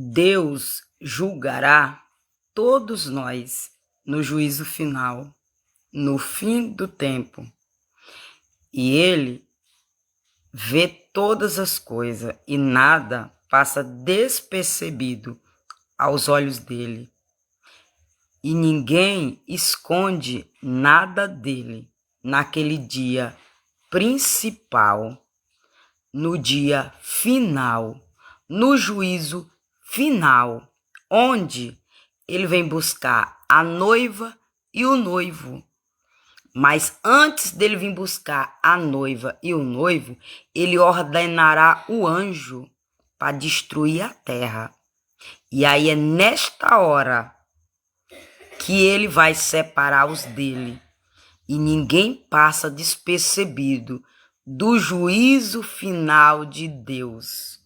Deus julgará todos nós no juízo final, no fim do tempo. E Ele vê todas as coisas e nada passa despercebido aos olhos dele. E ninguém esconde nada dele naquele dia principal, no dia final, no juízo final, onde ele vem buscar a noiva e o noivo. Mas antes dele vir buscar a noiva e o noivo, ele ordenará o anjo para destruir a terra. E aí é nesta hora que ele vai separar os dele. E ninguém passa despercebido do juízo final de Deus.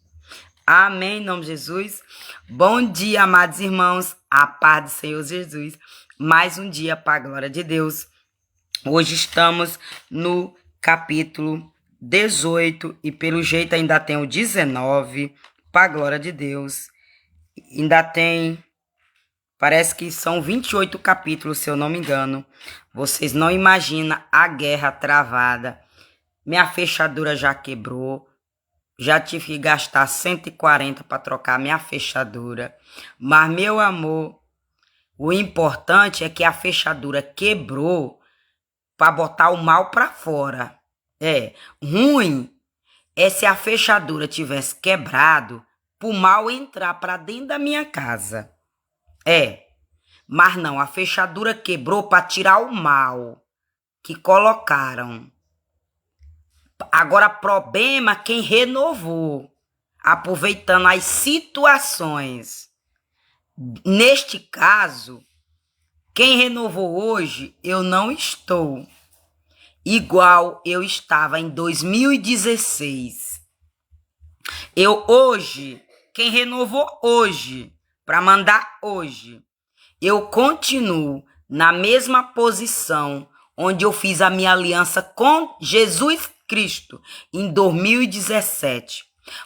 Amém, em nome de Jesus. Bom dia, amados irmãos. A paz do Senhor Jesus. Mais um dia para a glória de Deus. Hoje estamos no capítulo 18 e pelo jeito ainda tem o 19, para a glória de Deus. Ainda tem, parece que são 28 capítulos, se eu não me engano. Vocês não imaginam a guerra travada. Minha fechadura já quebrou. Já tive que gastar 140 para trocar minha fechadura. Mas, meu amor, o importante é que a fechadura quebrou para botar o mal para fora. Ruim é se a fechadura tivesse quebrado para o mal entrar para dentro da minha casa. Mas não, a fechadura quebrou para tirar o mal que colocaram. Agora, problema quem renovou, aproveitando as situações. Neste caso, quem renovou hoje, eu não estou igual eu estava em 2016. Quem renovou hoje, para mandar hoje, eu continuo na mesma posição onde eu fiz a minha aliança com Jesus Cristo em 2017.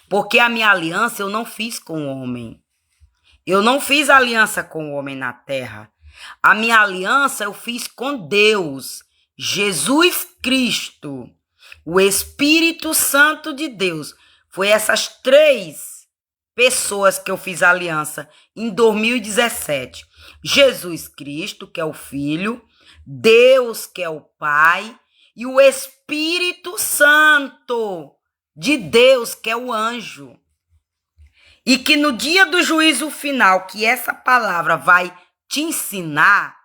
Porque a minha aliança eu não fiz com o homem. Eu não fiz aliança com o homem na terra. A minha aliança eu fiz com Deus, Jesus Cristo, o Espírito Santo de Deus. Foi essas 3 pessoas que eu fiz aliança em 2017. Jesus Cristo, que é o Filho, Deus, que é o Pai, e o Espírito Santo de Deus, que é o anjo. E que no dia do juízo final, que essa palavra vai te ensinar,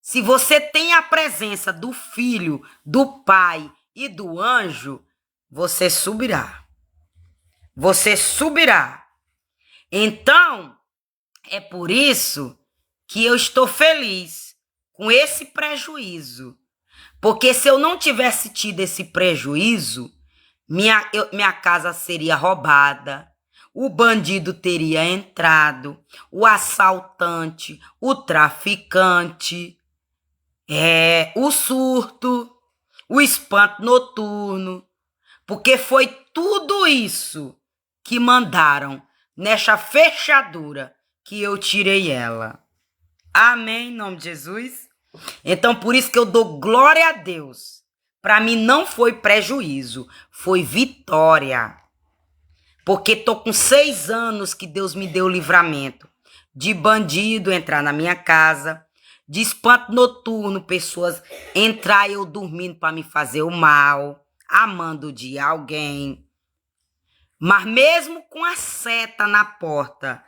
se você tem a presença do Filho, do Pai e do anjo, você subirá. Você subirá. Então, é por isso que eu estou feliz com esse prejuízo. Porque se eu não tivesse tido esse prejuízo, minha casa seria roubada, o bandido teria entrado, o assaltante, o traficante, o surto, o espanto noturno. Porque foi tudo isso que mandaram nessa fechadura que eu tirei ela. Amém, em nome de Jesus. Então, por isso que eu dou glória a Deus. Para mim não foi prejuízo, foi vitória. Porque tô com 6 anos que Deus me deu livramento de bandido entrar na minha casa, de espanto noturno, pessoas entrar eu dormindo para me fazer o mal, amando de alguém. Mas mesmo com a seta na porta,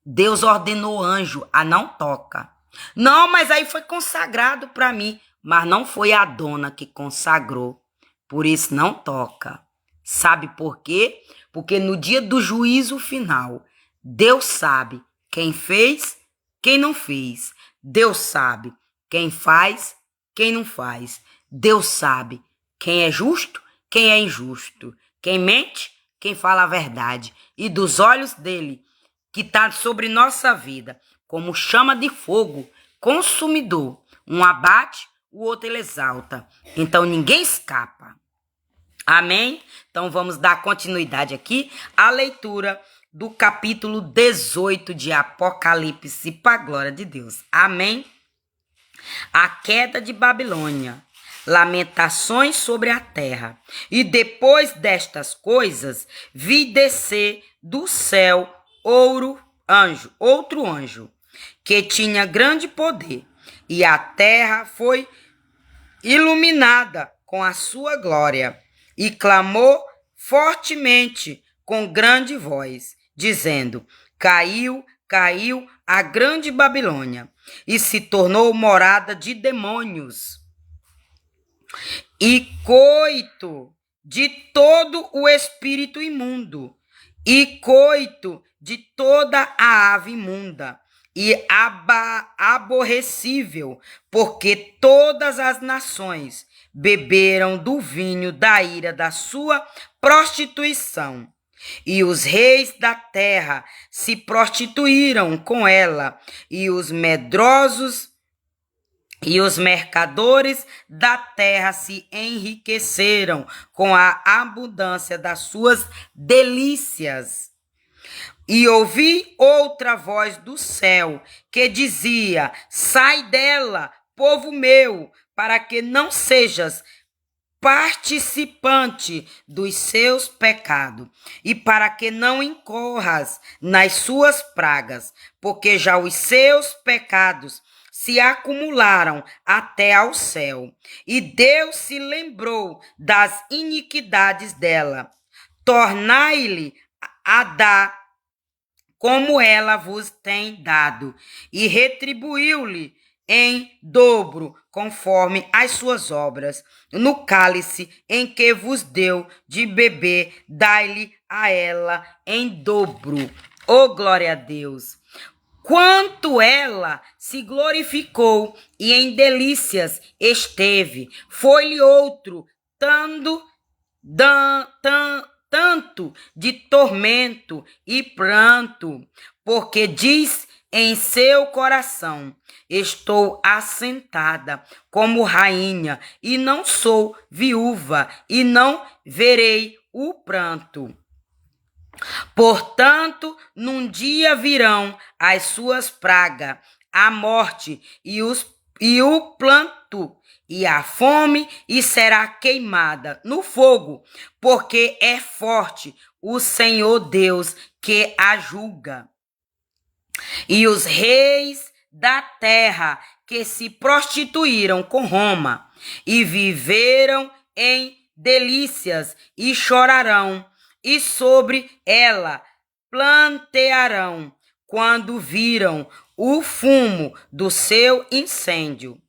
Deus ordenou o anjo a não toca. Não, mas aí foi consagrado para mim. Mas não foi a dona que consagrou. Por isso não toca. Sabe por quê? Porque no dia do juízo final, Deus sabe quem fez, quem não fez. Deus sabe quem faz, quem não faz. Deus sabe quem é justo, quem é injusto. Quem mente, quem fala a verdade. E dos olhos dele, que está sobre nossa vida, como chama de fogo, consumidor. Um abate, o outro ele exalta. Então ninguém escapa. Amém? Então vamos dar continuidade aqui à leitura do capítulo 18 de Apocalipse, para a glória de Deus. Amém? A queda de Babilônia, lamentações sobre a terra. E depois destas coisas, vi descer do céu outro anjo, que tinha grande poder, e a terra foi iluminada com a sua glória, e clamou fortemente com grande voz, dizendo: Caiu, caiu a grande Babilônia, e se tornou morada de demônios e coito de todo o espírito imundo, e coito de toda a ave imunda, e aborrecível, porque todas as nações beberam do vinho da ira da sua prostituição. E os reis da terra se prostituíram com ela, e os medrosos e os mercadores da terra se enriqueceram com a abundância das suas delícias. E ouvi outra voz do céu que dizia: Sai dela, povo meu, para que não sejas participante dos seus pecados, e para que não incorras nas suas pragas, porque já os seus pecados se acumularam até ao céu, e Deus se lembrou das iniquidades dela. Tornai-lhe a dar como ela vos tem dado, e retribuiu-lhe em dobro, conforme as suas obras. No cálice em que vos deu de beber, dai-lhe a ela em dobro. Oh, glória a Deus! Quanto ela se glorificou e em delícias esteve, foi-lhe outro tanto de tormento e pranto, porque diz em seu coração: Estou assentada como rainha, e não sou viúva, e não verei o pranto. Portanto, num dia virão as suas pragas, a morte e o planto, e a fome, e será queimada no fogo, porque é forte o Senhor Deus que a julga. E os reis da terra que se prostituíram com Roma e viveram em delícias e chorarão, e sobre ela plantearão quando viram o fumo do seu incêndio,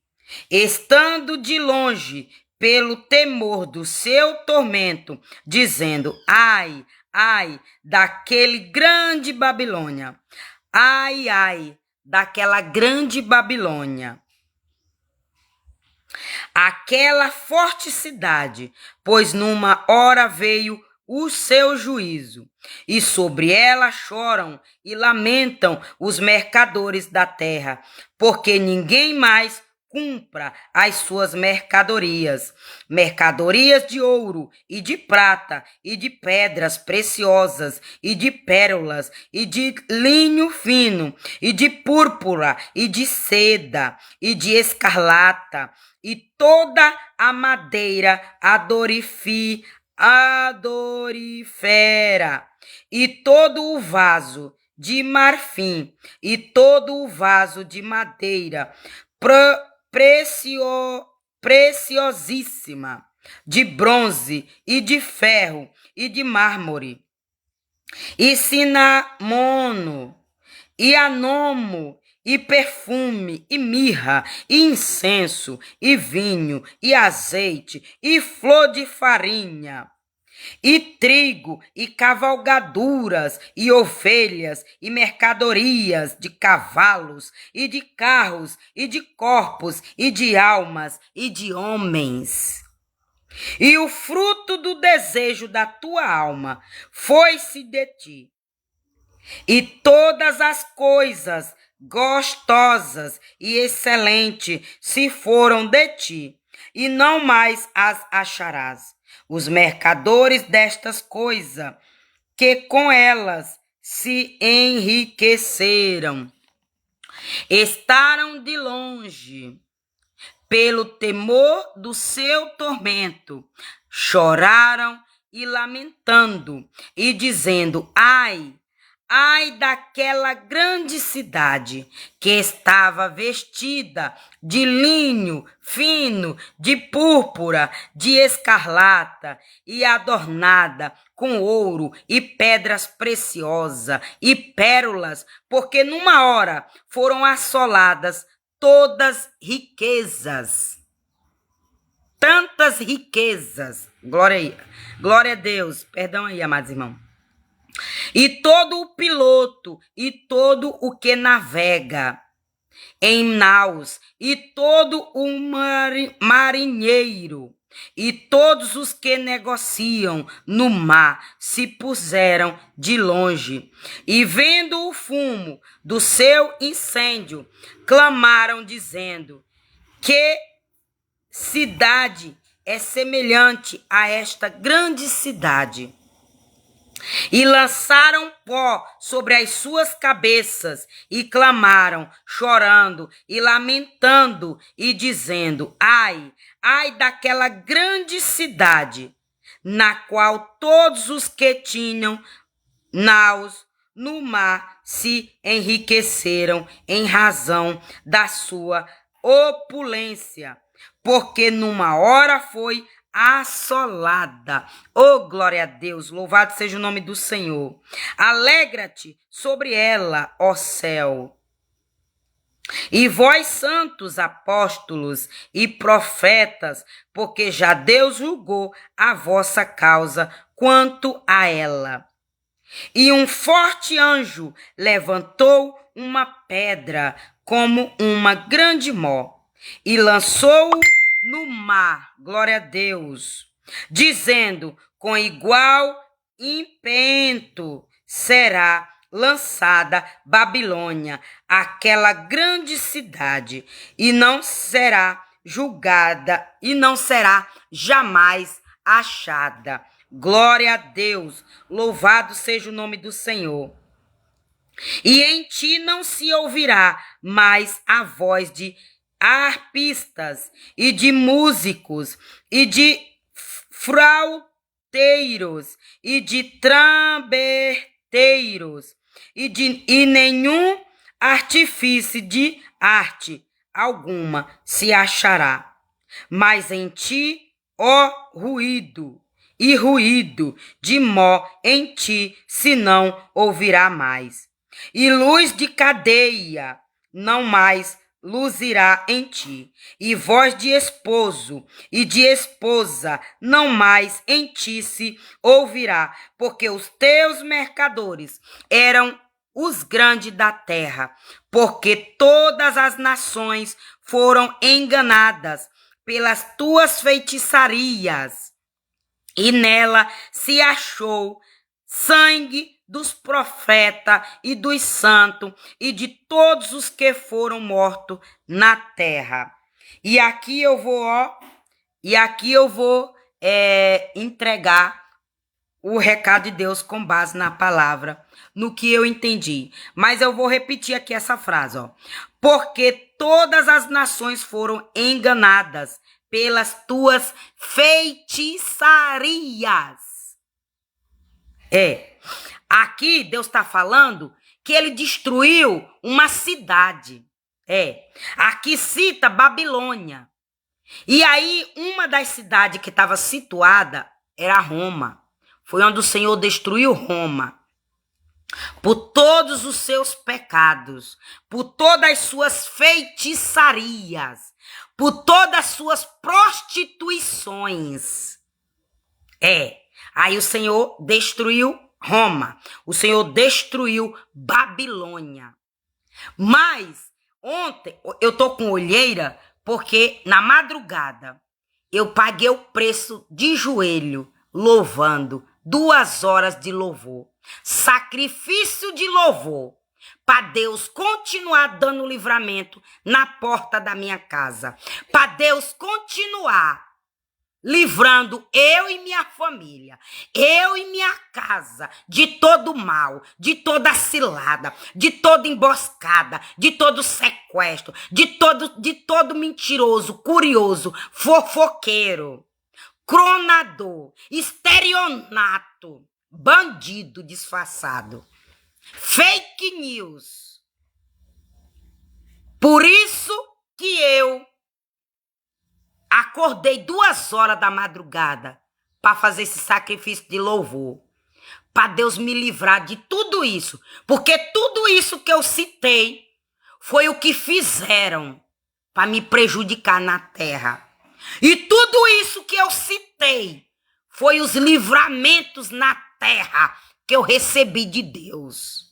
estando de longe pelo temor do seu tormento, dizendo: Ai, ai, daquele grande Babilônia! Ai, ai, daquela grande Babilônia! Aquela forte cidade, pois numa hora veio o seu juízo, e sobre ela choram e lamentam os mercadores da terra, porque ninguém mais cumpra as suas mercadorias de ouro e de prata e de pedras preciosas e de pérolas e de linho fino e de púrpura e de seda e de escarlata e toda a madeira adorífera e todo o vaso de marfim e todo o vaso de madeira preciosíssima, de bronze e de ferro e de mármore, e cinamono, e anomo, e perfume, e mirra, e incenso, e vinho, e azeite, e flor de farinha, e trigo, e cavalgaduras, e ovelhas, e mercadorias de cavalos, e de carros, e de corpos, e de almas, e de homens. E o fruto do desejo da tua alma foi-se de ti, e todas as coisas gostosas e excelentes se foram de ti, e não mais as acharás. Os mercadores destas coisas, que com elas se enriqueceram. Estaram de longe, pelo temor do seu tormento, choraram e lamentando, e dizendo: ai, ai daquela grande cidade que estava vestida de linho fino, de púrpura, de escarlata e adornada com ouro e pedras preciosas e pérolas, porque numa hora foram assoladas todas riquezas. Tantas riquezas. Glória a Deus. Perdão aí, amados irmãos. E todo o piloto, e todo o que navega em naus, e todo o marinheiro, e todos os que negociam no mar se puseram de longe, e vendo o fumo do seu incêndio, clamaram dizendo: que cidade é semelhante a esta grande cidade? E lançaram pó sobre as suas cabeças, e clamaram, chorando e lamentando, e dizendo: ai, ai daquela grande cidade, na qual todos os que tinham naus no mar se enriqueceram em razão da sua opulência, porque numa hora foi assolada. Oh, glória a Deus, louvado seja o nome do Senhor. Alegra-te sobre ela, ó céu. E vós, santos apóstolos e profetas, porque já Deus julgou a vossa causa quanto a ela. E um forte anjo levantou uma pedra como uma grande mó e lançou-o no mar, glória a Deus, dizendo: com igual impeto será lançada Babilônia, aquela grande cidade, e não será julgada, e não será jamais achada. Glória a Deus, louvado seja o nome do Senhor. E em ti não se ouvirá mais a voz de arpistas e de músicos e de flauteiros e de trombeteiros e nenhum artifício de arte alguma se achará. Mas em ti, ó ruído de mó em ti se não ouvirá mais. E luz de cadeia não mais luzirá em ti, e voz de esposo e de esposa não mais em ti se ouvirá, porque os teus mercadores eram os grandes da terra, porque todas as nações foram enganadas pelas tuas feitiçarias, e nela se achou sangue dos profetas e dos santos e de todos os que foram mortos na terra. E aqui eu vou entregar o recado de Deus com base na palavra, no que eu entendi. Mas eu vou repetir aqui essa frase, ó. Porque todas as nações foram enganadas pelas tuas feitiçarias. Aqui Deus está falando que ele destruiu uma cidade. Aqui cita Babilônia. E aí uma das cidades que estava situada era Roma. Foi onde o Senhor destruiu Roma. Por todos os seus pecados, por todas as suas feitiçarias, por todas as suas prostituições. Aí o Senhor destruiu Roma. O Senhor destruiu Babilônia. Mas ontem eu tô com olheira porque na madrugada eu paguei o preço de joelho louvando 2 horas de louvor. Sacrifício de louvor. Para Deus continuar dando livramento na porta da minha casa. Para Deus continuar livrando eu e minha família, eu e minha casa, de todo mal, de toda cilada, de toda emboscada, de todo sequestro, de todo mentiroso, curioso, fofoqueiro, cronador, estelionato, bandido disfarçado, fake news. Por isso que eu acordei 2 horas da madrugada para fazer esse sacrifício de louvor, para Deus me livrar de tudo isso, porque tudo isso que eu citei foi o que fizeram para me prejudicar na terra. E tudo isso que eu citei foi os livramentos na terra que eu recebi de Deus.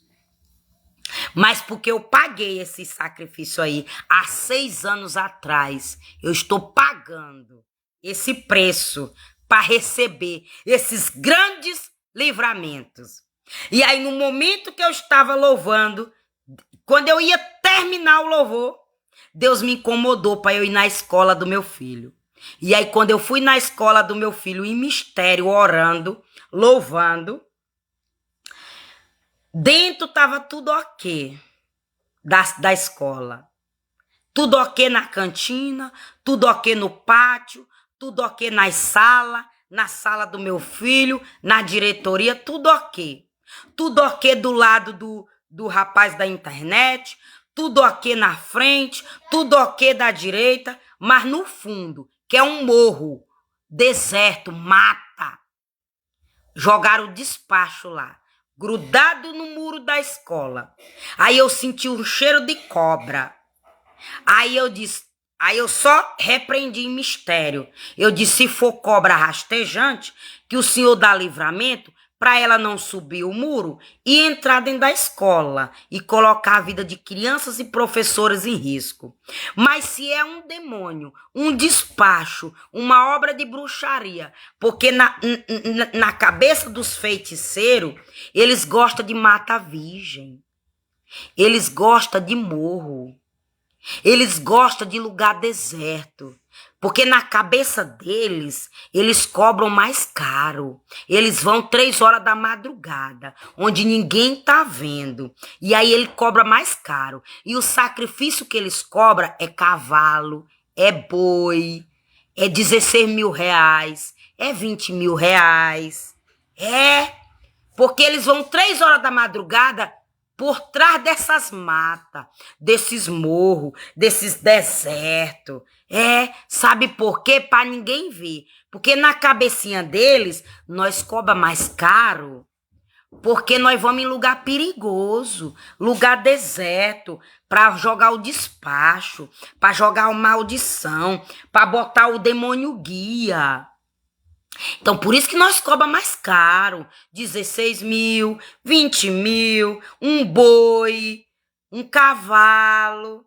Mas porque eu paguei esse sacrifício aí há 6 anos atrás, eu estou pagando esse preço para receber esses grandes livramentos. E aí, no momento que eu estava louvando, quando eu ia terminar o louvor, Deus me incomodou para eu ir na escola do meu filho. E aí, quando eu fui na escola do meu filho, em mistério, orando, louvando, dentro estava tudo ok da escola. Tudo ok na cantina, tudo ok no pátio, tudo ok na sala do meu filho, na diretoria, tudo ok. Tudo ok do lado do rapaz da internet, tudo ok na frente, tudo ok da direita, mas no fundo, que é um morro, deserto, mata, jogaram o despacho lá, grudado no muro da escola. Aí eu senti um cheiro de cobra. Aí eu só repreendi em mistério. Eu disse, se for cobra rastejante, que o Senhor dá livramento para ela não subir o muro e entrar dentro da escola e colocar a vida de crianças e professores em risco. Mas se é um demônio, um despacho, uma obra de bruxaria, porque na cabeça dos feiticeiros, eles gostam de mata virgem, eles gostam de morro, eles gostam de lugar deserto, porque na cabeça deles, eles cobram mais caro. Eles vão 3 horas da madrugada, onde ninguém tá vendo. E aí ele cobra mais caro. E o sacrifício que eles cobram é cavalo, é boi, é 16 mil reais, é 20 mil reais. Porque eles vão 3 horas da madrugada por trás dessas matas, desses morros, desses desertos. Sabe por quê? Para ninguém ver. Porque na cabecinha deles, nós cobra mais caro, porque nós vamos em lugar perigoso, lugar deserto, para jogar o despacho, para jogar a maldição, para botar o demônio guia. Então, por isso que nós cobra mais caro, 16 mil, 20 mil, um boi, um cavalo,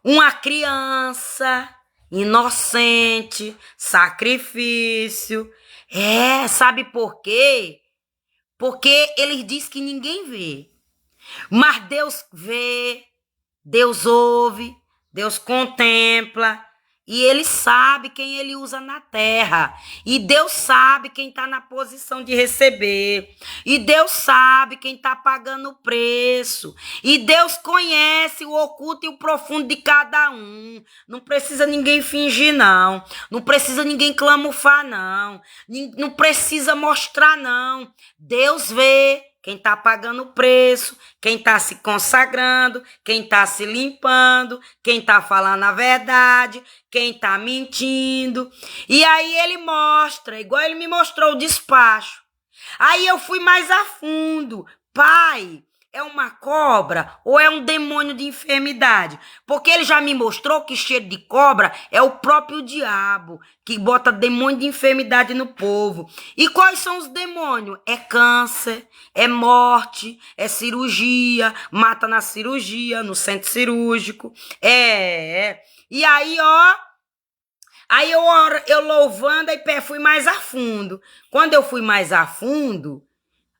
uma criança inocente, sacrifício, sabe por quê? Porque eles dizem que ninguém vê, mas Deus vê, Deus ouve, Deus contempla, e Ele sabe quem Ele usa na terra. E Deus sabe quem está na posição de receber. E Deus sabe quem está pagando o preço. E Deus conhece o oculto e o profundo de cada um. Não precisa ninguém fingir, não. Não precisa ninguém clamufar, não. Não precisa mostrar, não. Deus vê quem está pagando o preço, quem está se consagrando, quem está se limpando, quem está falando a verdade, quem está mentindo. E aí ele mostra, igual ele me mostrou o despacho. Aí eu fui mais a fundo. Pai, é uma cobra ou é um demônio de enfermidade? Porque ele já me mostrou que cheiro de cobra é o próprio diabo, que bota demônio de enfermidade no povo. E quais são os demônios? É câncer, é morte, é cirurgia, mata na cirurgia, no centro cirúrgico. E aí, aí eu louvando, aí fui mais a fundo. Quando eu fui mais a fundo,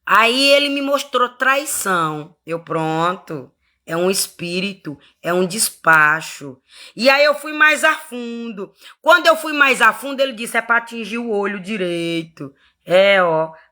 aí ele me mostrou traição. Eu, pronto. é um espírito, é um despacho. E aí eu fui mais a fundo. Quando eu fui mais a fundo, ele disse, é para atingir o olho direito.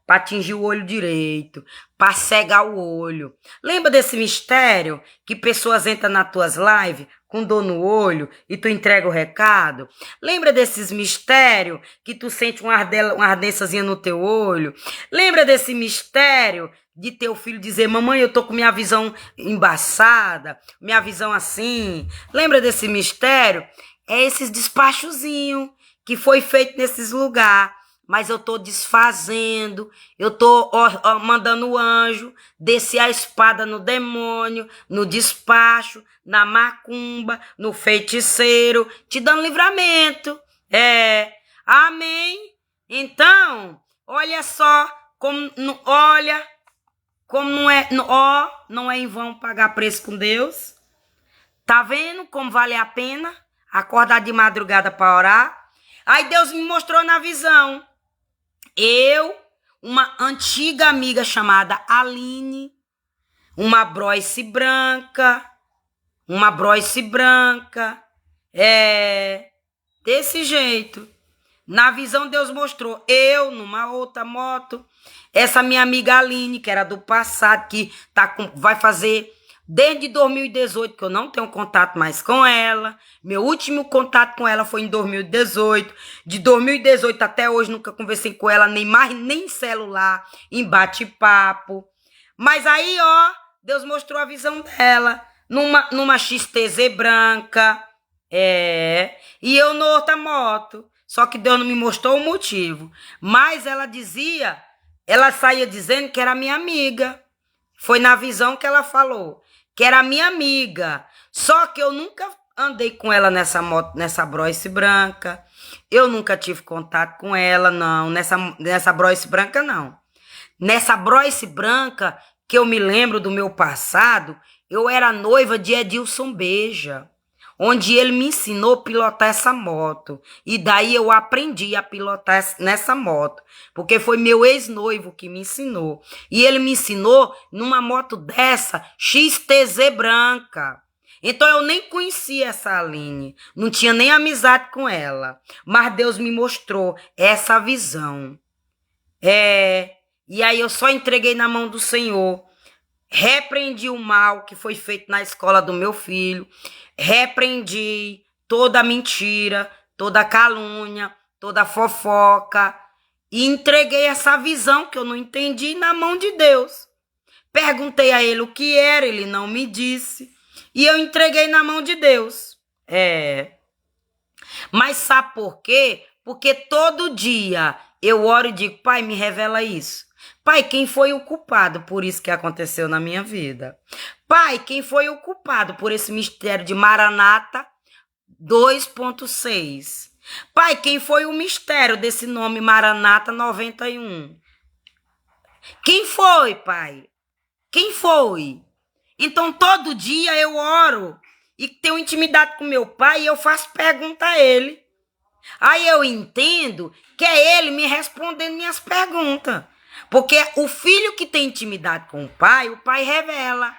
Para atingir o olho direito, para cegar o olho. Lembra desse mistério que pessoas entram nas tuas lives com dor no olho e tu entrega o recado? Lembra desses mistérios que tu sente uma ardênciazinha no teu olho? Lembra desse mistério de teu filho dizer, mamãe, eu tô com minha visão embaçada, minha visão assim? Lembra desse mistério? É esses despachozinhos que foi feito nesses lugares. Mas eu tô desfazendo, eu tô mandando o anjo descer a espada no demônio, no despacho, na macumba, no feiticeiro, te dando livramento. Amém? Então, olha só, olha como não é em vão pagar preço com Deus. Tá vendo como vale a pena acordar de madrugada para orar? Aí Deus me mostrou na visão. Uma antiga amiga chamada Aline, uma broice branca, desse jeito. Na visão Deus mostrou eu numa outra moto, essa minha amiga Aline, que era do passado, que vai fazer desde 2018, que eu não tenho contato mais com ela. Meu último contato com ela foi em 2018. De 2018 até hoje, nunca conversei com ela, nem celular, em bate-papo. Mas aí, Deus mostrou a visão dela, numa XTZ branca, e eu na outra moto. Só que Deus não me mostrou o motivo. Mas ela saía dizendo que era minha amiga. Foi na visão que ela falou que era minha amiga. Só que eu nunca andei com ela nessa moto, nessa broice branca. Eu nunca tive contato com ela, não. Nessa broice branca, não. Nessa broice branca, que eu me lembro do meu passado, eu era noiva de Edilson Beija, onde ele me ensinou a pilotar essa moto. E daí eu aprendi a pilotar nessa moto, porque foi meu ex-noivo que me ensinou. E ele me ensinou numa moto dessa, XTZ branca. Então eu nem conhecia essa Aline, não tinha nem amizade com ela. Mas Deus me mostrou essa visão. E aí eu só entreguei na mão do Senhor. Repreendi o mal que foi feito na escola do meu filho. Repreendi toda mentira, toda calúnia, toda fofoca. E entreguei essa visão que eu não entendi na mão de Deus. Perguntei a ele o que era, ele não me disse. E eu entreguei na mão de Deus. Mas sabe por quê? Porque todo dia eu oro e digo, Pai, me revela isso. Pai, quem foi o culpado por isso que aconteceu na minha vida? Pai, quem foi o culpado por esse mistério de Maranata 2.6? Pai, quem foi o mistério desse nome Maranata 91? Quem foi, Pai? Quem foi? Então, todo dia eu oro e tenho intimidade com meu pai e eu faço pergunta a ele. Aí eu entendo que é ele me respondendo minhas perguntas. Porque o filho que tem intimidade com o pai revela.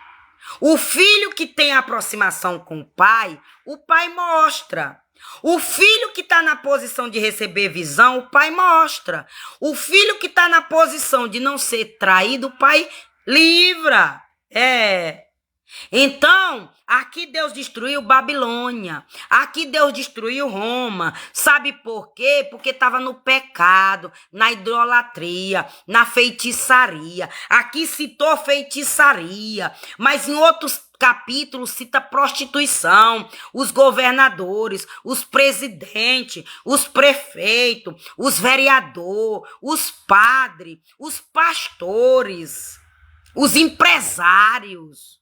O filho que tem aproximação com o pai mostra. O filho que está na posição de receber visão, o pai mostra. O filho que está na posição de não ser traído, o pai livra. Então, aqui Deus destruiu Babilônia, aqui Deus destruiu Roma. Sabe por quê? Porque estava no pecado, na idolatria, na feitiçaria. Aqui citou feitiçaria, mas em outros capítulos cita prostituição, os governadores, os presidentes, os prefeitos, os vereadores, os padres, os pastores, os empresários,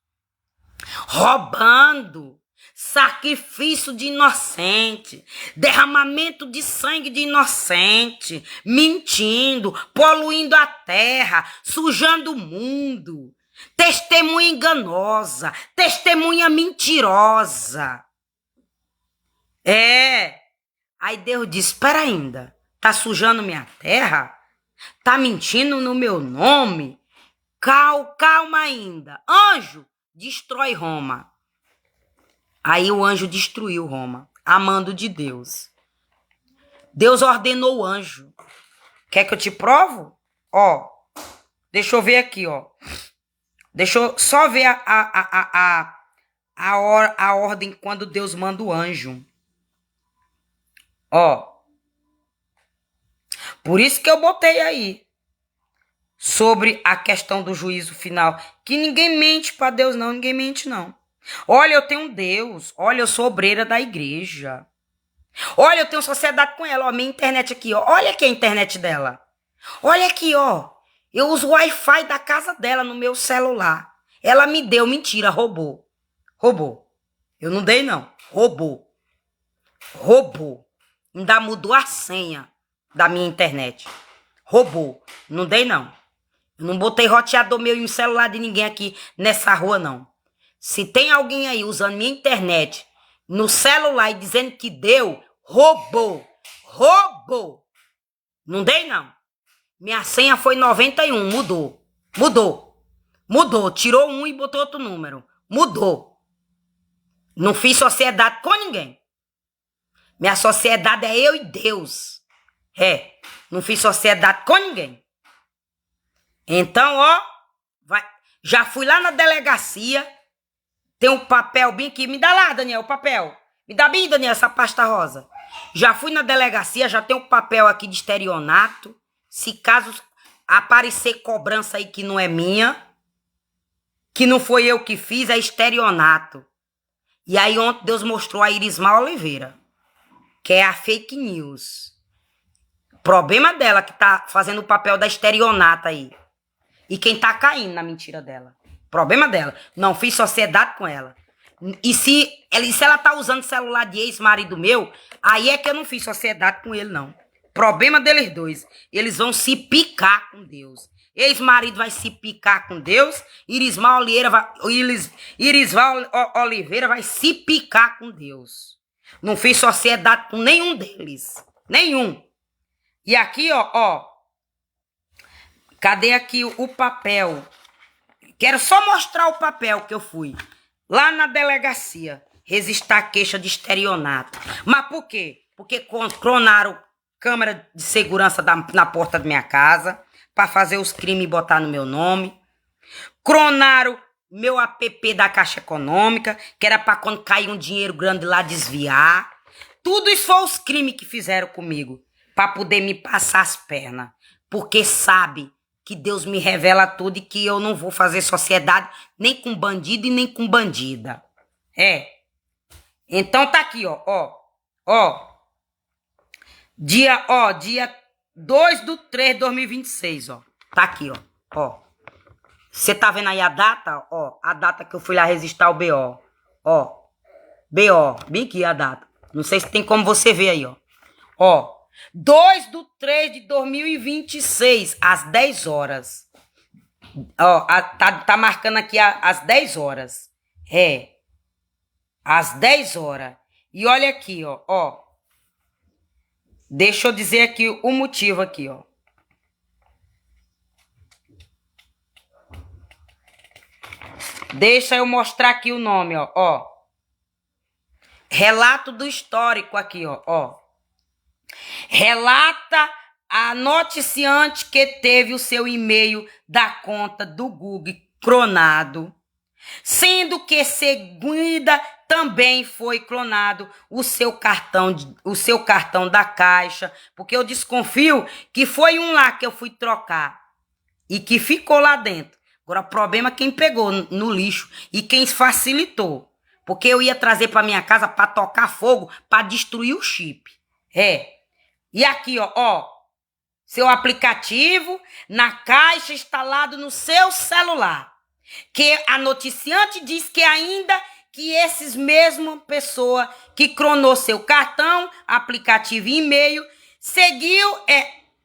roubando, sacrifício de inocente, derramamento de sangue de inocente, mentindo, poluindo a terra, sujando o mundo, testemunha enganosa, testemunha mentirosa. Aí Deus diz, espera ainda, tá sujando minha terra? Tá mentindo no meu nome? Calma ainda. Anjo, destrói Roma. Aí o anjo destruiu Roma, a mando de Deus. Deus ordenou o anjo. Quer que eu te provo? Ó, deixa eu ver aqui, ó. Deixa eu só ver a ordem quando Deus manda o anjo. Ó. Por isso que eu botei aí. Sobre a questão do juízo final. Que ninguém mente para Deus, não. Ninguém mente, não. Olha, eu tenho um Deus. Olha, eu sou obreira da igreja. Olha, eu tenho sociedade com ela. Ó, minha internet aqui, ó. Olha aqui a internet dela. Olha aqui, ó. Eu uso o Wi-Fi da casa dela no meu celular. Ela me deu, mentira, roubou. Roubou. Eu não dei, não. Roubou. Roubou. Ainda mudou a senha da minha internet. Roubou. Não dei, não. Eu não botei roteador meu em celular de ninguém aqui nessa rua, não. Se tem alguém aí usando minha internet no celular e dizendo que deu, roubou. Roubou. Não dei, não. Minha senha foi 91. Mudou. Mudou. Mudou. Tirou um e botou outro número. Mudou. Não fiz sociedade com ninguém. Minha sociedade é eu e Deus. É. Não fiz sociedade com ninguém. Então, ó. Já fui lá na delegacia. Tem um papel bem aqui. Me dá lá, Daniel, o papel. Me dá bem, Daniel, essa pasta rosa. Já fui na delegacia. Já tem um papel aqui de estelionato. Se caso aparecer cobrança aí que não é minha. Que não foi eu que fiz, é estelionato. E aí ontem Deus mostrou a Irismar Oliveira. Que é a fake news. Problema dela que tá fazendo o papel da estelionata aí. E quem tá caindo na mentira dela. Problema dela. Não fiz sociedade com ela. E se ela tá usando celular de ex-marido meu, aí é que eu não fiz sociedade com ele, não. Problema deles dois. Eles vão se picar com Deus. Ex-marido vai se picar com Deus. Irismar Oliveira vai se picar com Deus. Não fiz sociedade com nenhum deles. Nenhum. E aqui, ó. Cadê aqui o papel? Quero só mostrar o papel que eu fui. Lá na delegacia. Registrar queixa de estelionato. Mas por quê? Porque clonaram câmera de segurança na porta da minha casa. Para fazer os crimes e botar no meu nome. Clonaram meu app da Caixa Econômica. Que era para quando cair um dinheiro grande lá desviar. Tudo isso foi os crimes que fizeram comigo. Para poder me passar as pernas. Porque sabe que Deus me revela tudo e que eu não vou fazer sociedade nem com bandido e nem com bandida. É. Então tá aqui, ó. Dia 2/3/2026, ó. Tá aqui, ó. Você tá vendo aí a data? Ó, a data que eu fui lá registrar o BO. Ó. BO. Bem aqui a data. Não sei se tem como você ver aí, ó. Ó. 2/3/2026, às 10 horas. Ó, tá marcando aqui às 10 horas. É. Às 10 horas. E olha aqui, ó. Deixa eu dizer aqui o motivo aqui, ó. Deixa eu mostrar aqui o nome, ó. Relato do histórico aqui, ó. Relata a noticiante que teve o seu e-mail da conta do Google clonado, sendo que seguida também foi clonado o seu cartão da Caixa, porque eu desconfio que foi um lá que eu fui trocar e que ficou lá dentro. Agora o problema é quem pegou no lixo e quem facilitou, porque eu ia trazer para minha casa para tocar fogo, para destruir o chip. É. E aqui, ó, seu aplicativo na Caixa instalado no seu celular. Que a noticiante diz que ainda que esses mesmo pessoa que clonou seu cartão, aplicativo e e-mail,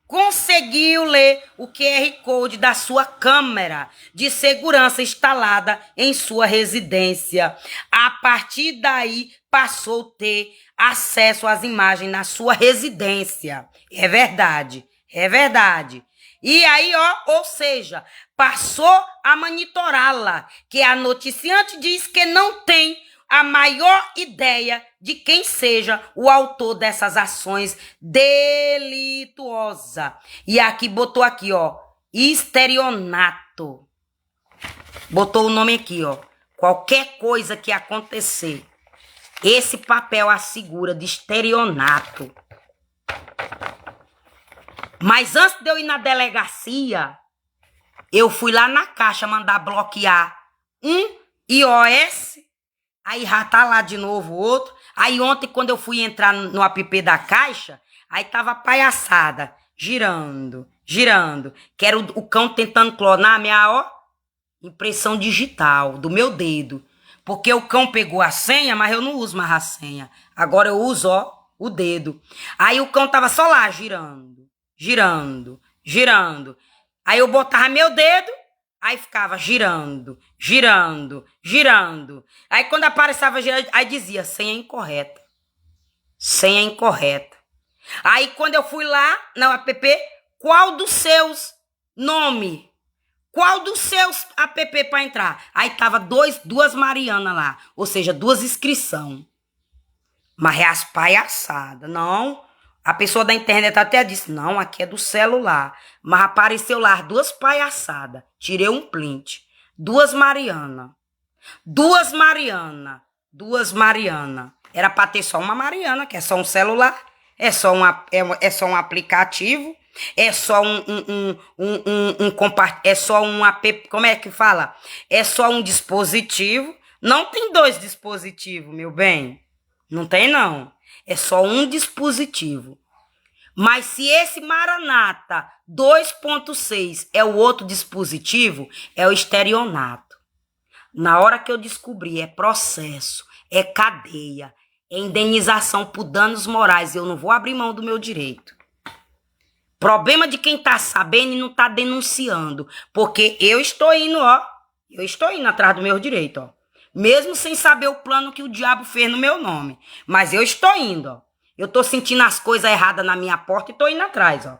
conseguiu ler o QR Code da sua câmera de segurança instalada em sua residência. A partir daí, passou a ter acesso às imagens na sua residência. É verdade. E aí, ó, ou seja, passou a monitorá-la, que a noticiante diz que não tem a maior ideia de quem seja o autor dessas ações delituosas. E aqui botou aqui, ó, estelionato. Botou o nome aqui, ó. Qualquer coisa que acontecer, esse papel assegura de estelionato. Mas antes de eu ir na delegacia, eu fui lá na Caixa mandar bloquear um iOS, aí já tá lá de novo outro. Aí ontem, quando eu fui entrar no app da Caixa, aí tava a palhaçada, girando, girando. Que era o cão tentando clonar a minha, ó, impressão digital do meu dedo. Porque o cão pegou a senha, mas eu não uso mais a senha. Agora eu uso, ó, o dedo. Aí o cão tava só lá girando, girando, girando. Aí eu botava meu dedo, aí ficava girando, girando, girando. Aí quando aparecia girando, aí dizia senha incorreta. Senha incorreta. Aí quando eu fui lá na app, qual dos seus nome? Qual dos seus app para entrar? Aí tava duas Mariana lá, ou seja, 2 inscrições. Mas é as palhaçadas, não. A pessoa da internet até disse, não, aqui é do celular. Mas apareceu lá 2 palhaçadas. Tirei um print. 2 Mariana. 2 Mariana. 2 Mariana. Era para ter só uma Mariana, que é só um celular. É só um aplicativo. É só é só um app, como é que fala? É só um dispositivo. Não tem 2 dispositivos, meu bem. Não tem, não. É só um dispositivo. Mas se esse Maranata 2.6 é o outro dispositivo, é o estelionato. Na hora que eu descobri, é processo, é cadeia, é indenização por danos morais. Eu não vou abrir mão do meu direito. Problema de quem tá sabendo e não tá denunciando. Porque eu estou indo, ó. Eu estou indo atrás do meu direito, ó. Mesmo sem saber o plano que o diabo fez no meu nome. Mas eu estou indo, ó. Eu tô sentindo as coisas erradas na minha porta e tô indo atrás, ó.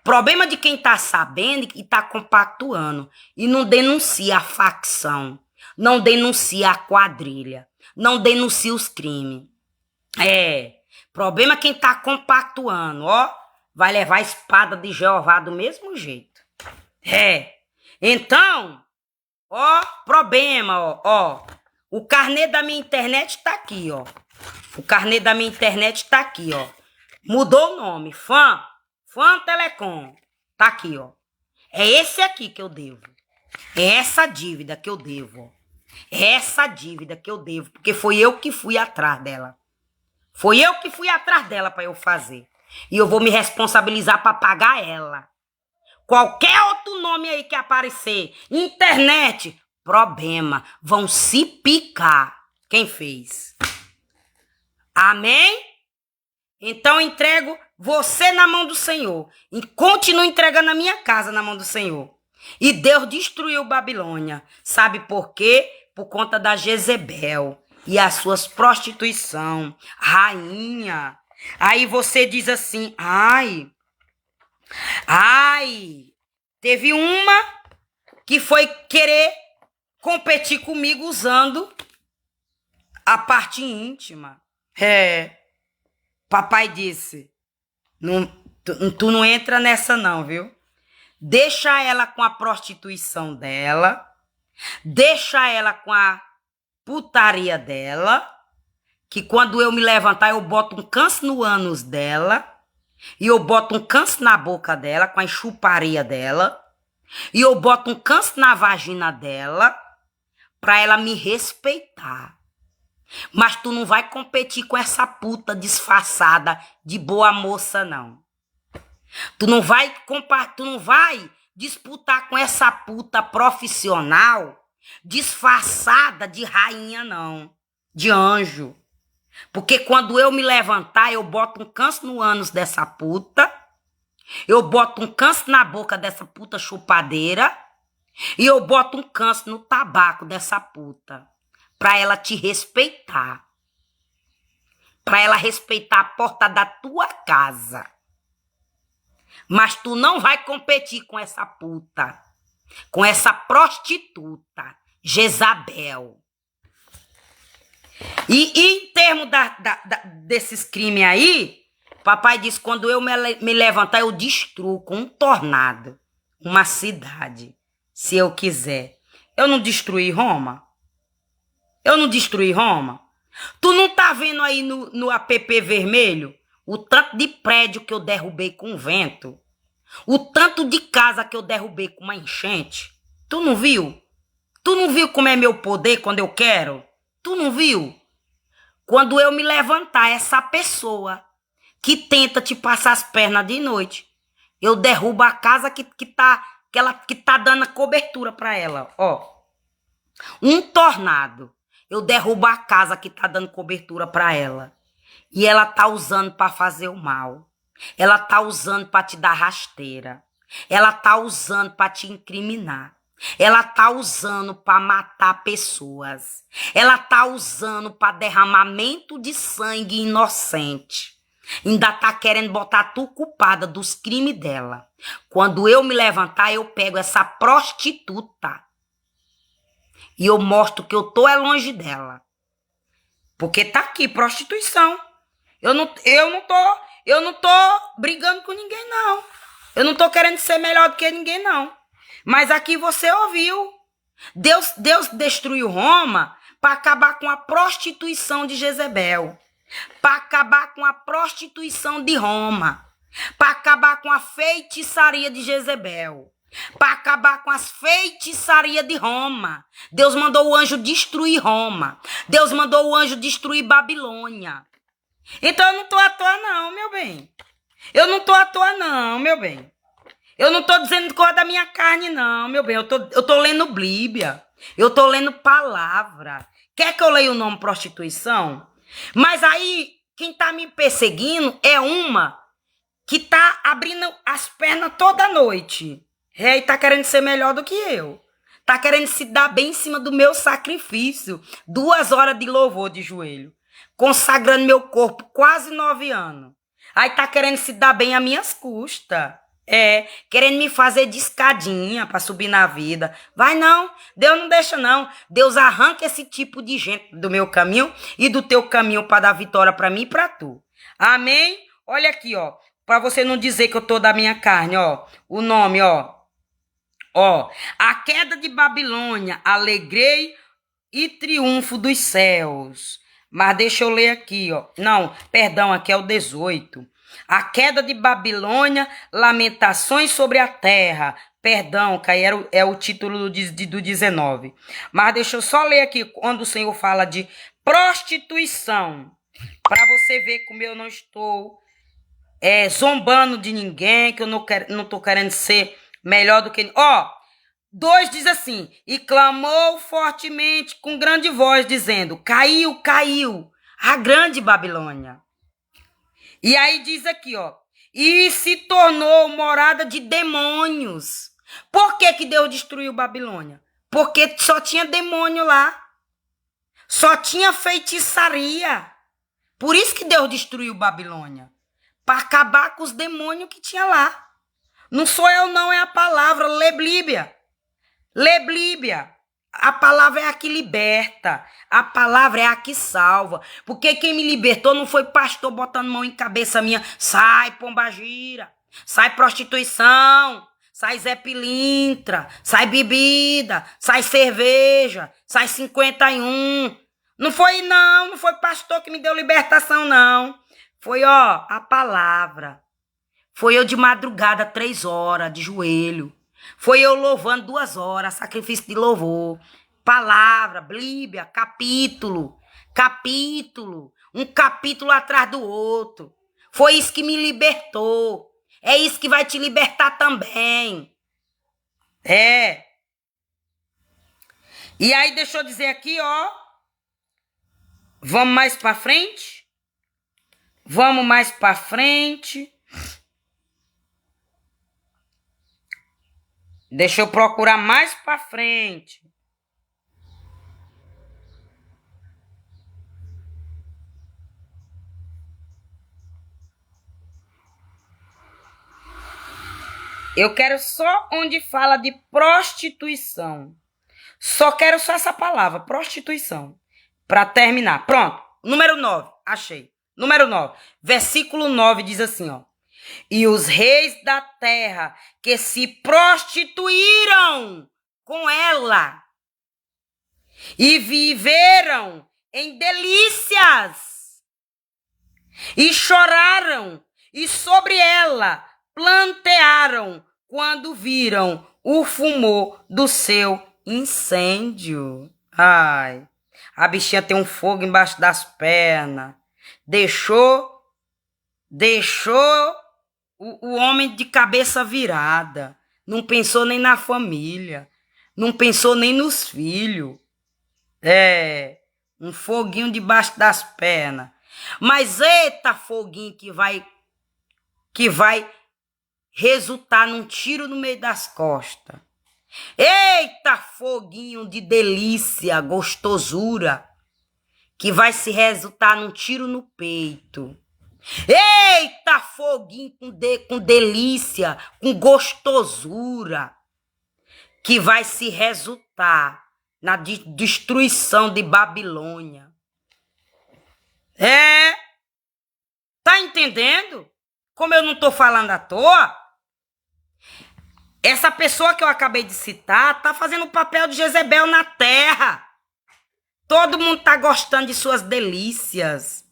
Problema de quem tá sabendo e tá compactuando. E não denuncia a facção. Não denuncia a quadrilha. Não denuncia os crimes. É. Problema quem tá compactuando, ó. Vai levar a espada de Jeová do mesmo jeito. É. Então, ó, problema, ó. O carnê da minha internet tá aqui, ó. O carnê da minha internet tá aqui, ó. Mudou o nome. Fã Telecom. Tá aqui, ó. É esse aqui que eu devo. É essa dívida que eu devo, ó. É essa dívida que eu devo. Porque foi eu que fui atrás dela. Foi eu que fui atrás dela pra eu fazer. E eu vou me responsabilizar para pagar ela. Qualquer outro nome aí que aparecer, internet, problema, vão se picar. Quem fez? Amém? Então entrego você na mão do Senhor. E continuo entregando a minha casa na mão do Senhor. E Deus destruiu Babilônia. Sabe por quê? Por conta da Jezebel e as suas prostituição. Rainha. Aí você diz assim, ai, teve uma que foi querer competir comigo usando a parte íntima. É, papai disse, tu não entra nessa não, viu? Deixa ela com a prostituição dela, deixa ela com a putaria dela, que quando eu me levantar, eu boto um câncer no ânus dela, e eu boto um câncer na boca dela, com a chuparia dela, e eu boto um câncer na vagina dela, pra ela me respeitar. Mas tu não vai competir com essa puta disfarçada de boa moça, não. Tu não vai disputar com essa puta profissional disfarçada de rainha, não. De anjo. Porque quando eu me levantar, eu boto um câncer no ânus dessa puta, eu boto um câncer na boca dessa puta chupadeira e eu boto um câncer no tabaco dessa puta, pra ela te respeitar. Pra ela respeitar a porta da tua casa. Mas tu não vai competir com essa puta, com essa prostituta, Jezabel. E em termos desses crimes aí, papai disse, quando eu me levantar, eu destruo com um tornado uma cidade, se eu quiser. Eu não destruí Roma? Eu não destruí Roma? Tu não tá vendo aí no app vermelho o tanto de prédio que eu derrubei com vento? O tanto de casa que eu derrubei com uma enchente? Tu não viu? Tu não viu como é meu poder quando eu quero? Tu não viu? Quando eu me levantar, essa pessoa que tenta te passar as pernas de noite, eu derrubo a casa que tá dando a cobertura para ela. Ó, um tornado. Eu derrubo a casa que tá dando cobertura para ela. E ela tá usando para fazer o mal. Ela tá usando para te dar rasteira. Ela tá usando para te incriminar. Ela tá usando para matar pessoas. Ela tá usando para derramamento de sangue inocente. Ainda tá querendo botar tu culpada dos crimes dela. Quando eu me levantar, eu pego essa prostituta e eu mostro que eu tô longe dela. Porque tá aqui, prostituição. Eu não tô brigando com ninguém, não. Eu não tô querendo ser melhor do que ninguém, não. Mas aqui você ouviu. Deus destruiu Roma para acabar com a prostituição de Jezebel. Para acabar com a prostituição de Roma. Para acabar com a feitiçaria de Jezebel. Para acabar com as feitiçarias de Roma. Deus mandou o anjo destruir Roma. Deus mandou o anjo destruir Babilônia. Então eu não tô à toa não, meu bem. Eu não tô à toa não, meu bem. Eu não tô dizendo cor da minha carne não, meu bem. Eu tô lendo Bíblia. Eu tô lendo palavra. Quer que eu leia o nome prostituição? Mas aí, quem tá me perseguindo é uma que tá abrindo as pernas toda noite. E tá querendo ser melhor do que eu. Tá querendo se dar bem em cima do meu sacrifício. 2 horas de louvor de joelho. Consagrando meu corpo, quase 9 anos. Aí tá querendo se dar bem a minhas custas. Querendo me fazer de escadinha pra subir na vida. Vai não, Deus não deixa não. Deus arranca esse tipo de gente do meu caminho e do teu caminho pra dar vitória pra mim e pra tu. Amém? Olha aqui, ó. Pra você não dizer que eu tô da minha carne, ó. O nome, ó. Ó. A queda de Babilônia, alegrei e triunfo dos céus. Mas deixa eu ler aqui, ó. Não, perdão, aqui é o 18. A queda de Babilônia, lamentações sobre a terra. Perdão, que aí é o título do 19. Mas deixa eu só ler aqui, quando o Senhor fala de prostituição. Para você ver como eu não estou zombando de ninguém, que eu não tô querendo ser melhor do que... Ó, 2 diz assim, e clamou fortemente com grande voz, dizendo, caiu, caiu, a grande Babilônia. E aí diz aqui, ó, e se tornou morada de demônios. Por que Deus destruiu Babilônia? Porque só tinha demônio lá. Só tinha feitiçaria. Por isso que Deus destruiu Babilônia. Para acabar com os demônios que tinha lá. Não sou eu não, é a palavra, lê Bíblia. Lê Bíblia. A palavra é a que liberta. A palavra é a que salva. Porque quem me libertou não foi pastor botando mão em cabeça minha. Sai, pombagira. Sai prostituição. Sai Zé Pilintra. Sai bebida. Sai cerveja. Sai 51. Não foi não. Não foi pastor que me deu libertação, não. Foi, ó, a palavra. Foi eu de madrugada, 3 horas, de joelho. Foi eu louvando 2 horas, sacrifício de louvor. Palavra, Bíblia, capítulo. Um capítulo atrás do outro. Foi isso que me libertou. É isso que vai te libertar também. E aí, deixa eu dizer aqui, ó. Vamos mais pra frente? Vamos mais pra frente. Deixa eu procurar mais pra frente. Eu quero só onde fala de prostituição. Só quero só essa palavra, prostituição. Para terminar. Pronto. Número 9. Achei. Número 9. Versículo 9 diz assim, ó. E os reis da terra que se prostituíram com ela e viveram em delícias e choraram e sobre ela plantearam quando viram o fumor do seu incêndio. Ai, a bichinha tem um fogo embaixo das pernas. Deixou o homem de cabeça virada. Não pensou nem na família. Não pensou nem nos filhos. Um foguinho debaixo das pernas. Mas eita foguinho que vai resultar num tiro no meio das costas. Eita foguinho de delícia, gostosura, que vai se resultar num tiro no peito. Eita foguinho com delícia, com gostosura, que vai se resultar na destruição de Babilônia. Tá entendendo? Como eu não tô falando à toa, essa pessoa que eu acabei de citar tá fazendo o papel de Jezebel na terra. Todo mundo tá gostando de suas delícias,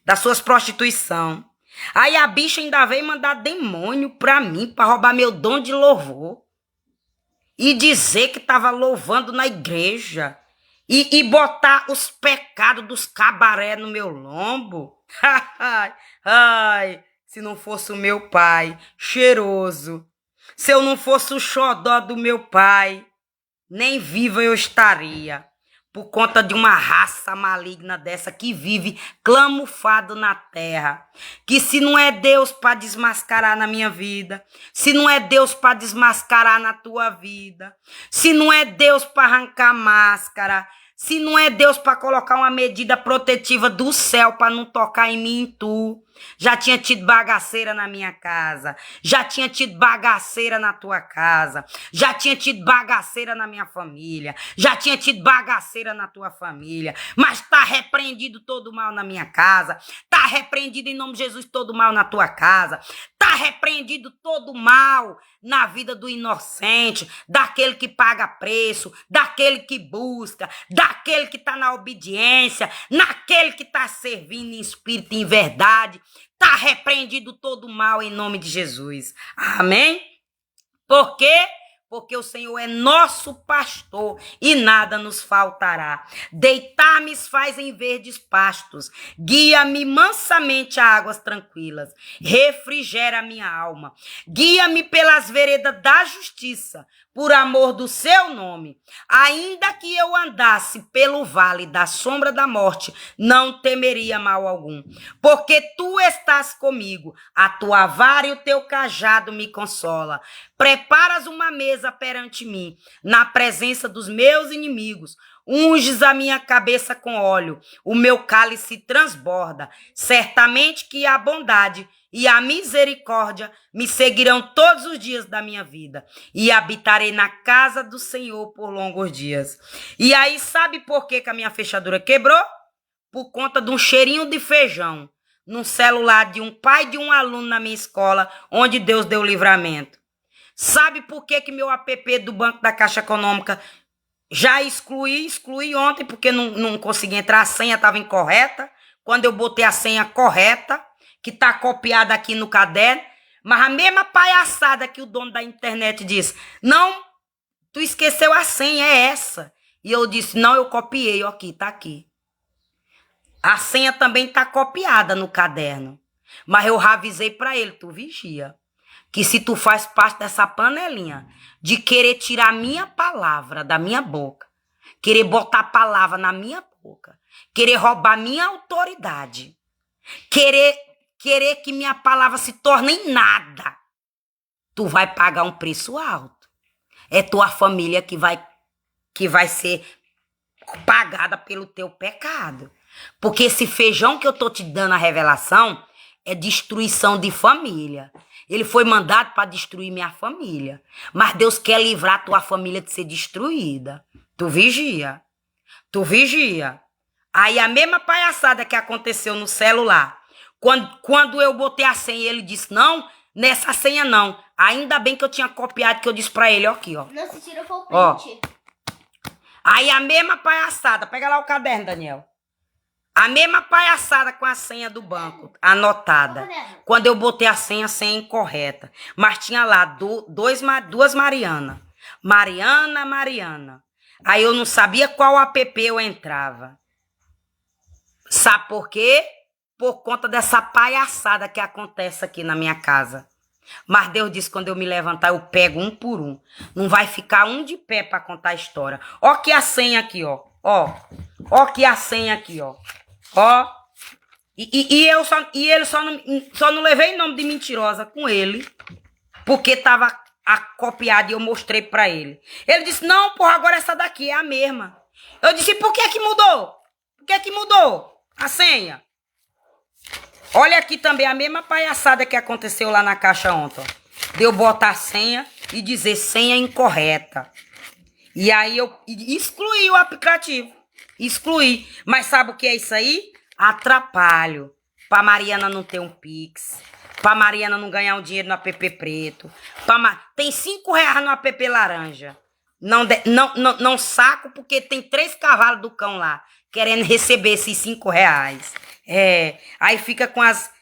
das suas prostituição. Aí a bicha ainda veio mandar demônio pra mim, pra roubar meu dom de louvor. E dizer que tava louvando na igreja. E botar os pecados dos cabaré no meu lombo. Ai, se não fosse o meu pai, cheiroso. Se eu não fosse o xodó do meu pai, nem viva eu estaria. Por conta de uma raça maligna dessa que vive clamufado na terra. Que se não é Deus para desmascarar na minha vida, se não é Deus para desmascarar na tua vida, se não é Deus para arrancar máscara, se não é Deus para colocar uma medida protetiva do céu para não tocar em mim e em tu. Já tinha tido bagaceira na minha casa, já tinha tido bagaceira na tua casa, já tinha tido bagaceira na minha família, já tinha tido bagaceira na tua família, mas tá repreendido todo mal na minha casa, tá repreendido em nome de Jesus todo mal na tua casa, tá repreendido todo mal na vida do inocente, daquele que paga preço, daquele que busca, daquele que tá na obediência, naquele que tá servindo em espírito e em verdade. Tá repreendido todo mal em nome de Jesus. Amém? Por quê? Porque o Senhor é nosso pastor e nada nos faltará. Deitar-me faz em verdes pastos, guia-me mansamente a águas tranquilas, refrigera a minha alma, guia-me pelas veredas da justiça, por amor do seu nome. Ainda que eu andasse pelo vale da sombra da morte, não temeria mal algum, porque tu estás comigo, a tua vara e o teu cajado me consola. Preparas uma mesa perante mim, na presença dos meus inimigos. Unges a minha cabeça com óleo, o meu cálice transborda. Certamente que a bondade e a misericórdia me seguirão todos os dias da minha vida, e habitarei na casa do Senhor por longos dias. E aí, sabe por que a minha fechadura quebrou? Por conta de um cheirinho de feijão no celular de um pai de um aluno na minha escola, onde Deus deu livramento. Sabe por que meu app do Banco da Caixa Econômica já excluí ontem, porque não consegui entrar, a senha estava incorreta. Quando eu botei a senha correta, que está copiada aqui no caderno, mas a mesma palhaçada que o dono da internet disse, não, tu esqueceu a senha, é essa. E eu disse, não, eu copiei, aqui, tá aqui. A senha também está copiada no caderno, mas eu avisei para ele, tu vigia, que se tu faz parte dessa panelinha de querer tirar a minha palavra da minha boca, querer botar a palavra na minha boca, querer roubar minha autoridade, querer que minha palavra se torne em nada, tu vai pagar um preço alto. É tua família que vai ser pagada pelo teu pecado. Porque esse feijão que eu tô te dando a revelação é destruição de família. Ele foi mandado para destruir minha família. Mas Deus quer livrar a tua família de ser destruída. Tu vigia. Tu vigia. Aí a mesma palhaçada que aconteceu no celular. Quando eu botei a senha, ele disse, não, nessa senha não. Ainda bem que eu tinha copiado, que eu disse pra ele, ó, aqui, ó. Não, se tira foi o Ó. print. Aí a mesma palhaçada, pega lá o caderno, Daniel. A mesma palhaçada com a senha do banco, anotada. Quando eu botei a senha incorreta. Mas tinha lá duas Mariana. Mariana. Aí eu não sabia qual app eu entrava. Sabe por quê? Por conta dessa palhaçada que acontece aqui na minha casa. Mas Deus disse, quando eu me levantar, eu pego um por um. Não vai ficar um de pé para contar a história. Ó que a senha aqui, ó. Ó que a senha aqui, ó. Ó. E ele só não levei nome de mentirosa com ele. Porque tava copiado e eu mostrei para ele. Ele disse, não, porra, agora essa daqui é a mesma. Eu disse, por que que mudou? Por que que mudou a senha? Olha aqui também a mesma palhaçada que aconteceu lá na caixa ontem. Ó. De eu botar a senha e dizer senha incorreta. E aí eu excluí o aplicativo. Excluí. Mas sabe o que é isso aí? Atrapalho. Pra Mariana não ter um Pix. Pra Mariana não ganhar um dinheiro no app preto. Tem R$5 no app laranja. Não saco porque tem 3 cavalos do cão lá. Querendo receber esses R$5. Aí fica com as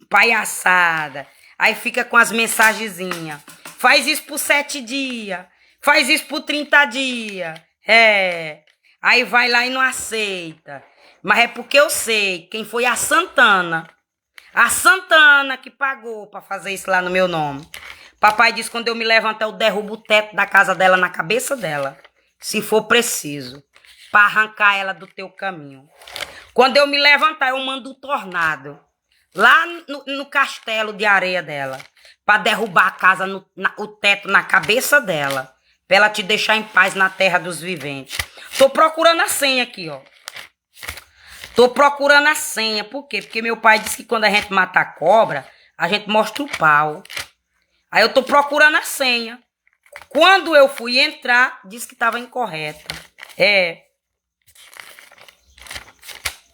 palhaçadas. Aí fica com as mensagenzinhas. Faz isso por 7 dias. Faz isso por 30 dias. Aí vai lá e não aceita. Mas é porque eu sei quem foi a Santana. A Santana que pagou pra fazer isso lá no meu nome. Papai disse, quando eu me levantar, eu derrubo o teto da casa dela na cabeça dela. Se for preciso. Pra arrancar ela do teu caminho. Quando eu me levantar, eu mando um tornado. Lá no castelo de areia dela. Pra derrubar a casa, o teto na cabeça dela. Pra ela te deixar em paz na terra dos viventes. Tô procurando a senha aqui, ó. Tô procurando a senha. Por quê? Porque meu pai disse que quando a gente mata a cobra, a gente mostra o pau. Aí eu tô procurando a senha. Quando eu fui entrar, disse que tava incorreta.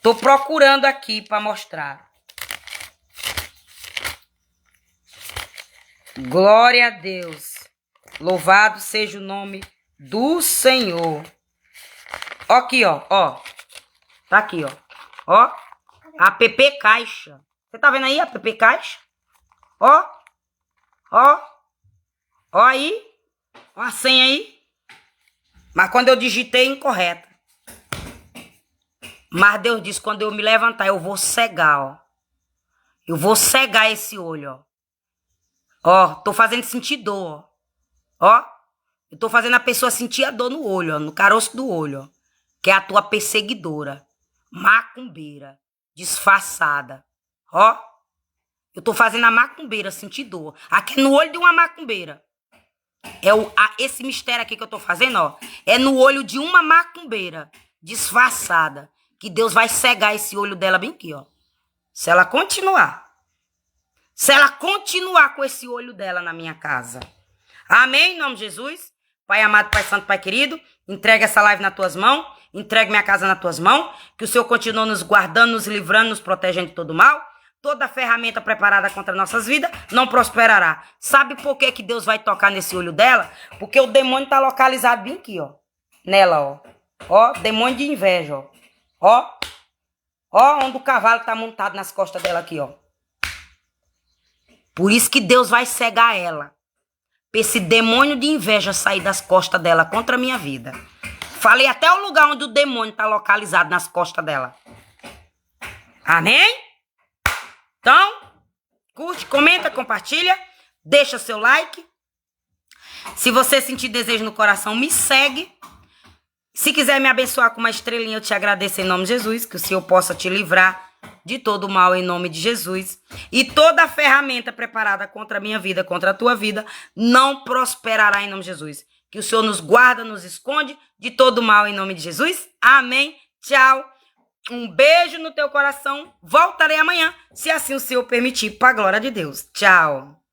Tô procurando aqui pra mostrar. Glória a Deus. Louvado seja o nome do Senhor. Ó aqui, ó. Tá aqui, ó. Ó. App Caixa. Você tá vendo aí, app Caixa? Ó aí. Ó a senha aí. Mas quando eu digitei, incorreta. Mas Deus disse, quando eu me levantar, eu vou cegar, ó. Eu vou cegar esse olho, ó. Tô fazendo sentir dor, ó. Eu tô fazendo a pessoa sentir a dor no olho, ó. No caroço do olho, ó. Que é a tua perseguidora. Macumbeira. Disfarçada. Ó. Eu tô fazendo a macumbeira sentir dor. Aqui é no olho de uma macumbeira. Esse mistério aqui que eu tô fazendo, ó. É no olho de uma macumbeira. Disfarçada. Que Deus vai cegar esse olho dela bem aqui, ó. Se ela continuar. Se ela continuar com esse olho dela na minha casa. Amém, em nome de Jesus. Pai amado, Pai santo, Pai querido. Entrega essa live nas tuas mãos. Entregue minha casa nas tuas mãos. Que o Senhor continue nos guardando, nos livrando, nos protegendo de todo mal. Toda ferramenta preparada contra nossas vidas não prosperará. Sabe por que que Deus vai tocar nesse olho dela? Porque o demônio tá localizado bem aqui, ó. Nela, ó. Ó, demônio de inveja, ó. Ó onde o cavalo tá montado nas costas dela aqui, ó. Por isso que Deus vai cegar ela. Pra esse demônio de inveja sair das costas dela contra a minha vida. Falei até o lugar onde o demônio tá localizado nas costas dela. Amém? Então, curte, comenta, compartilha. Deixa seu like. Se você sentir desejo no coração, me segue. Se quiser me abençoar com uma estrelinha, eu te agradeço em nome de Jesus. Que o Senhor possa te livrar de todo mal em nome de Jesus. E toda ferramenta preparada contra a minha vida, contra a tua vida, não prosperará em nome de Jesus. Que o Senhor nos guarda, nos esconde de todo mal em nome de Jesus. Amém. Tchau. Um beijo no teu coração. Voltarei amanhã, se assim o Senhor permitir, para a glória de Deus. Tchau.